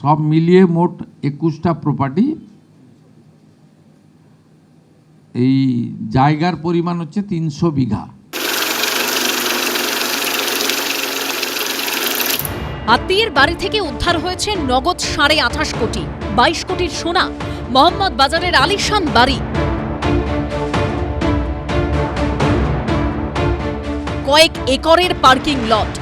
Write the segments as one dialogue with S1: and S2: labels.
S1: সব মিলিয়ে মোট 21টা প্রপার্টি। এই জায়গার পরিমাণ হচ্ছে 300 বিঘা।
S2: আত্মীয়ের বাড়ি থেকে উদ্ধার হয়েছে নগদ 28.5 কোটি, 22 কোটির সোনা, মোহাম্মদ বাজারের আলিশান বাড়ি, কয়েক একরের পার্কিং লট।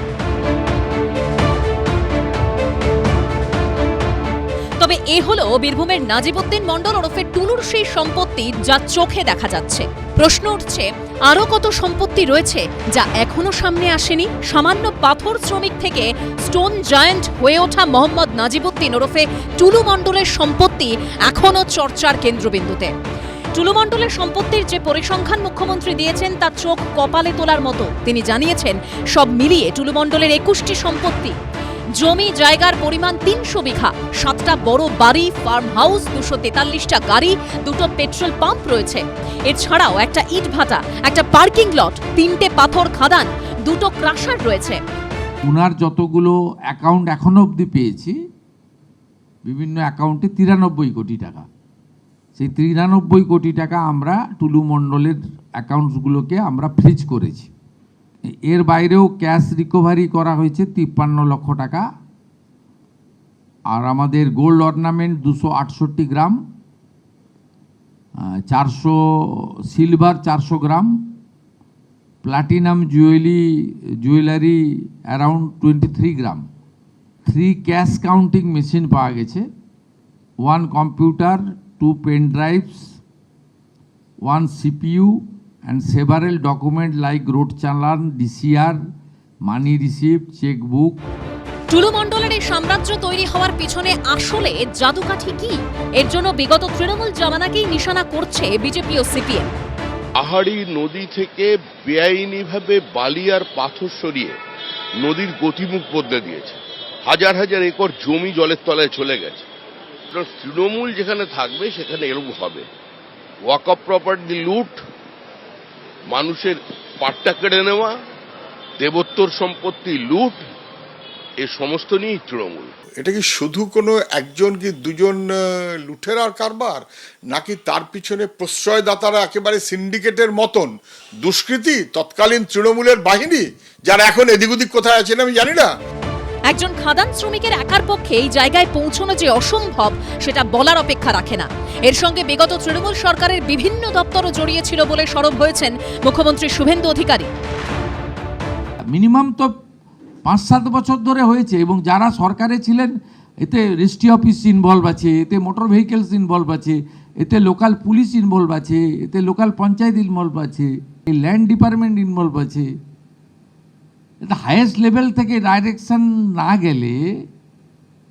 S2: তবে এ হলো বীরভূমের নাজিবউদ্দিন মণ্ডল ওরফে টুলুর সেই সম্পত্তি যা চোখে দেখা যাচ্ছে। প্রশ্ন উঠছে, আরও কত সম্পত্তি রয়েছে যা এখনো সামনে আসেনি? সামান্য পাথর শ্রমিক থেকে স্টোন জায়ান্ট হয়ে ওঠা মোহাম্মদ নাজিবউদ্দিন ওরফে টুলু মণ্ডলের সম্পত্তি এখনো চর্চার কেন্দ্রবিন্দুতে। টুলু মণ্ডলের সম্পত্তির যে পরিসংখ্যান মুখ্যমন্ত্রী দিয়েছেন তা চোখ কপালে তোলার মতো। তিনি জানিয়েছেন, সব মিলিয়ে টুলু মণ্ডলের 21টি সম্পত্তি, জমি জায়গার পরিমাণ 300 বিঘা, 7টা বড় বাড়ি, ফার্ম হাউস, 243টা গাড়ি, 2টো পেট্রোল পাম্প রয়েছে। এছাড়াও একটা ইট ভাটা, একটা পার্কিং লট, 3টে পাথর খাদান, 2টো ক্রাশার রয়েছে।
S1: উনার যতগুলো অ্যাকাউন্ট এখনো অবধি পেয়েছি, বিভিন্ন অ্যাকাউন্টে 93 কোটি টাকা। সেই 93 কোটি টাকা আমরা টুলু মণ্ডলের অ্যাকাউন্টসগুলোকে আমরা ফ্রিজ করেছি। এর বাইরেও ক্যাশ রিকভারি করা হয়েছে 53 লক্ষ টাকা। আর আমাদের গোল্ড অর্নামেন্ট 268 গ্রাম, 400 সিলভার 400 গ্রাম, প্লাটিনাম জুয়েলারি অ্যারাউন্ড 23 গ্রাম, 3 ক্যাশ কাউন্টিং মেশিন পাওয়া গেছে, 1 computer, 2 pen drives, 1 CPU and several documents like road challan, DCR, money receipt, checkbook.
S2: টুলু মণ্ডলের এই সাম্রাজ্য তৈরি হওয়ার পিছনে আসলে জাদুকাঠি কি? এর জন্য বিগত তৃণমূল জামানাকেই নিশানা করছে বিজেপি ও সিপিএম।
S3: পাহাড়ি নদী থেকে বেআইনিভাবে বালি আর পাথর সরিয়ে নদীর গতিমুখ বদলে দিয়েছে। হাজার হাজার একর জমি জলের তলায় চলে গেছে। তৃণমূল যেখানে থাকবে সেখানে এরকম হবে। ওয়াকফ প্রপার্টি লুট, মানুষের পাট্টা কেড়ে নেওয়া, দেবোত্তর সম্পত্তি লুট, এ সমস্ত নিয়েই তৃণমূল।
S4: এটা কি শুধু কোনো একজন কি দুজন লুঠেরার কারবার, নাকি তার পিছনে প্রশ্রয়দাতারা একেবারে সিন্ডিকেটের মতন দুষ্কৃতী তৎকালীন তৃণমূলের বাহিনী, যারা এখন এদিক ওদিক কোথায় আছেন আমি জানি না।
S2: একজন খাদান শ্রমিকের একার পক্ষে এই জায়গায় পৌঁছানো যে অসম্ভব সেটা বলার অপেক্ষা রাখে না। এর সঙ্গে বিগত তৃণমূল সরকারের বিভিন্ন দপ্তরও জড়িয়েছিল বলে সরব হয়েছেন মুখ্যমন্ত্রী শুভেন্দু অধিকারী।
S1: মিনিমাম তো 5-7 বছর ধরে হয়েছে, এবং যারা সরকারে ছিলেন এতে রেজিস্ট্রি অফিস ইনভলভ আছে, এতে মোটর ভেহিকেলস ইনভলভ আছে, এতে লোকাল পুলিশ ইনভলভ আছে, এতে লোকাল পঞ্চায়েত ইনভলভ আছে, এই ল্যান্ড ডিপার্টমেন্ট ইনভলভ আছে। এটা হাইয়েস্ট লেভেল থেকে ডাইরেকশন না গেলে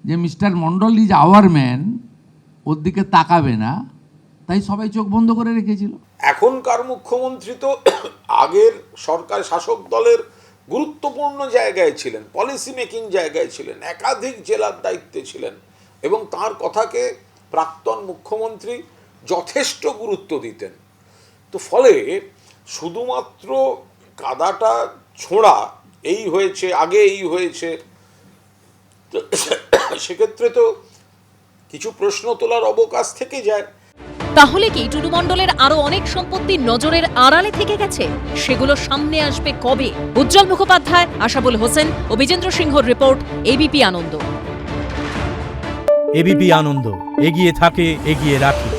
S1: যে Mister Mondal is our man, ওর দিকে তাকাবে না, তাই সবাই চোখ বন্ধ করে রেখেছিল।
S5: এখনকার মুখ্যমন্ত্রী তো আগের সরকার শাসক দলের গুরুত্বপূর্ণ জায়গায় ছিলেন, পলিসি মেকিং জায়গায় ছিলেন, একাধিক জেলার দায়িত্বে ছিলেন, এবং তার কথাকে প্রাক্তন মুখ্যমন্ত্রী যথেষ্ট গুরুত্ব দিতেন। তো ফলে শুধুমাত্র কাদাটা ছোঁড়া, এই হয়েছে, আগে এই হয়েছে, সেক্ষেত্রে তো কিছু প্রশ্ন তোলার অবকাশ থেকে যায়।
S2: তাহলে কি টুলু মণ্ডলের আরো অনেক সম্পত্তি নজরের আড়ালে থেকে গেছে? সেগুলো সামনে আসবে কবে? উজ্জ্বল মুখোপাধ্যায়, আশাবুল হোসেন ও বিজেন্দ্র সিংহর রিপোর্ট, এবিপি আনন্দ।
S6: এবিপি আনন্দ, এগিয়ে থাকে, এগিয়ে রাখে।